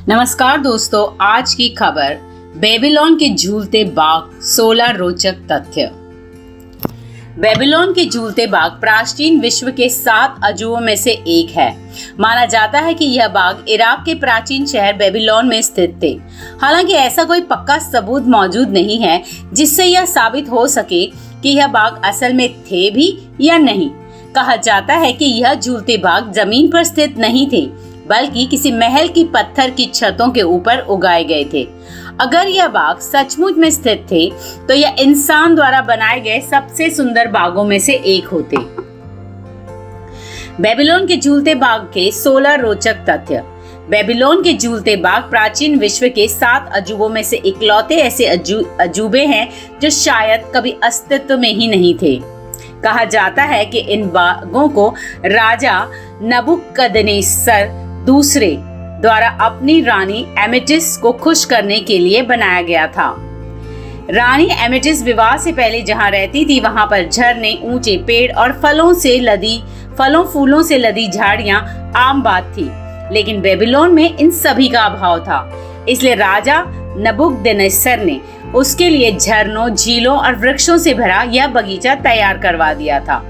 नमस्कार दोस्तों, आज की खबर बेबीलोन के झूलते बाग 16 रोचक तथ्य। बेबीलोन के झूलते बाग प्राचीन विश्व के 7 अजूबों में से एक है। माना जाता है कि यह बाग इराक के प्राचीन शहर बेबीलोन में स्थित थे। हालांकि ऐसा कोई पक्का सबूत मौजूद नहीं है जिससे यह साबित हो सके कि यह बाग असल में थे भी या नहीं। कहा जाता है कि यह झूलते बाग जमीन पर स्थित नहीं थे, बल्कि किसी महल की पत्थर की छतों के ऊपर उगाए गए थे। अगर यह बाग सचमुच में स्थित थे, तो यह इंसान द्वारा बनाए गए सबसे सुंदर बागों में से एक होते। बेबीलोन के झूलते बाग के 16 रोचक तथ्य। बेबीलोन के झूलते बाग प्राचीन विश्व के 7 अजूबों में से इकलौते ऐसे अजूबे हैं जो शायद कभी अस्तित्व में ही नहीं थे। कहा जाता है कि इन बागों को राजा नबूकदनेस्सर दूसरे द्वारा अपनी रानी एमेटिस को खुश करने के लिए बनाया गया था। रानी एमेटिस विवाह से पहले जहां रहती थी, वहां पर झरने, ऊंचे पेड़ और फलों फूलों से लदी झाड़ियां आम बात थी। लेकिन बेबीलोन में इन सभी का अभाव था, इसलिए राजा नबूकदनेस्सर ने उसके लिए झरनों, झीलों और वृक्षों से भरा यह बगीचा तैयार करवा दिया था।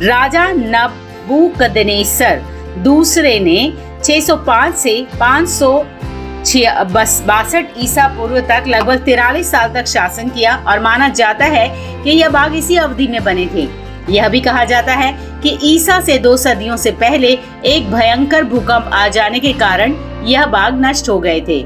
राजा नबूकदनेस्सर दूसरे ने 605 से 562 ईसा पूर्व तक लगभग 43 साल तक शासन किया और माना जाता है कि यह बाग इसी अवधि में बने थे। यह भी कहा जाता है कि ईसा से 2 सदियों से पहले एक भयंकर भूकंप आ जाने के कारण यह बाग नष्ट हो गए थे।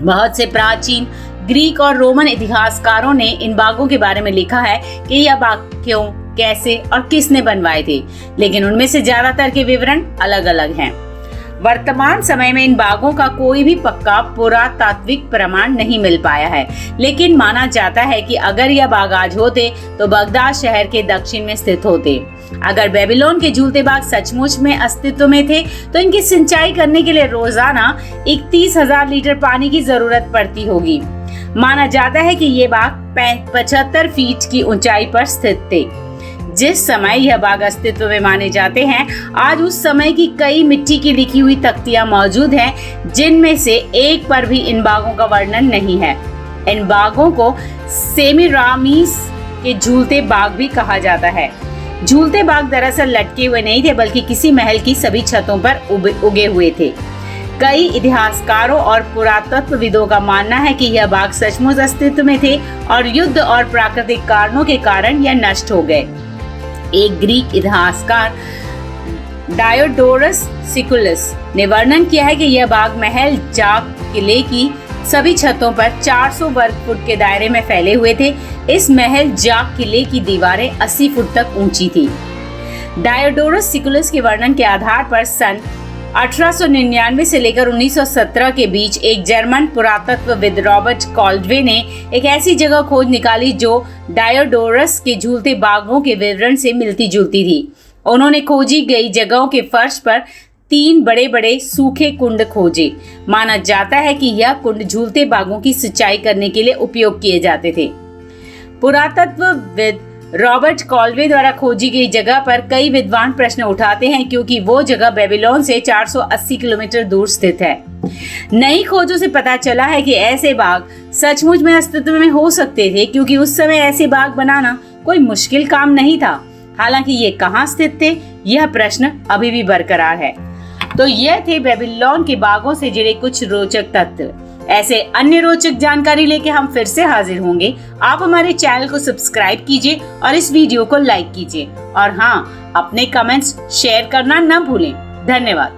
बहुत से प्राचीन ग्रीक और रोमन इतिहासकारों ने इन बागों के बारे में लिखा है कि यह बाग क्यों, कैसे और किसने बनवाए थे, लेकिन उनमें से ज्यादातर के विवरण अलग अलग हैं। वर्तमान समय में इन बागों का कोई भी पक्का पुरातात्विक प्रमाण नहीं मिल पाया है, लेकिन माना जाता है कि अगर यह बाग आज होते तो बगदाद शहर के दक्षिण में स्थित होते। अगर बेबीलोन के झूलते बाग सचमुच में अस्तित्व में थे, तो इनकी सिंचाई करने के लिए रोजाना 31,000 लीटर पानी की जरूरत पड़ती होगी। माना जाता है कि ये बाग 75 फीट की ऊंचाई पर स्थित थे। जिस समय यह बाग अस्तित्व में माने जाते हैं, आज उस समय की कई मिट्टी की लिखी हुई तख्तियां मौजूद हैं, जिनमें से एक पर भी इन बागों का वर्णन नहीं है। इन बागों को सेमीरामिस के झूलते बाग भी कहा जाता है। झूलते बाग दरअसल लटके हुए नहीं थे, बल्कि किसी महल की सभी छतों पर उगे हुए थे। कई इतिहासकारों और पुरातत्वविदों का मानना है कि यह बाग सचमुच अस्तित्व में थे और युद्ध और प्राकृतिक कारणों के कारण यह नष्ट हो गए। एक ग्रीक इतिहासकार डायोडोरस सिकुलस ने वर्णन किया है कि यह बाग महल जाक किले की सभी छतों पर 400 वर्ग फुट के दायरे में फैले हुए थे। इस महल जाक किले की दीवारें 80 फुट तक ऊंची थी। डायोडोरस सिकुलस के वर्णन के आधार पर सन 1899 से लेकर 1917 के बीच एक जर्मन पुरातत्वविद रॉबर्ट कॉल्डवे ने एक ऐसी जगह खोज निकाली जो डायोडोरस के झूलते बागों के विवरण से मिलती जुलती थी। उन्होंने खोजी गई जगहों के फर्श पर 3 बड़े बड़े सूखे कुंड खोजे। माना जाता है कि यह कुंड झूलते बागों की सिंचाई करने के लिए उपयोग किए जाते थे। पुरातत्वविद रॉबर्ट कॉल्डवे द्वारा खोजी गई जगह पर कई विद्वान प्रश्न उठाते हैं, क्योंकि वो जगह बेबीलोन से 480 किलोमीटर दूर स्थित है। नई खोजों से पता चला है कि ऐसे बाग सचमुच में अस्तित्व में हो सकते थे, क्योंकि उस समय ऐसे बाग बनाना कोई मुश्किल काम नहीं था। हालांकि ये कहाँ स्थित थे, यह प्रश्न अभी भी बरकरार है। तो यह थे बेबीलोन के बागों से जुड़े कुछ रोचक तथ्य। ऐसे अन्य रोचक जानकारी लेके हम फिर से हाजिर होंगे। आप हमारे चैनल को सब्सक्राइब कीजिए और इस वीडियो को लाइक कीजिए, और हाँ, अपने कमेंट्स शेयर करना न भूलें। धन्यवाद।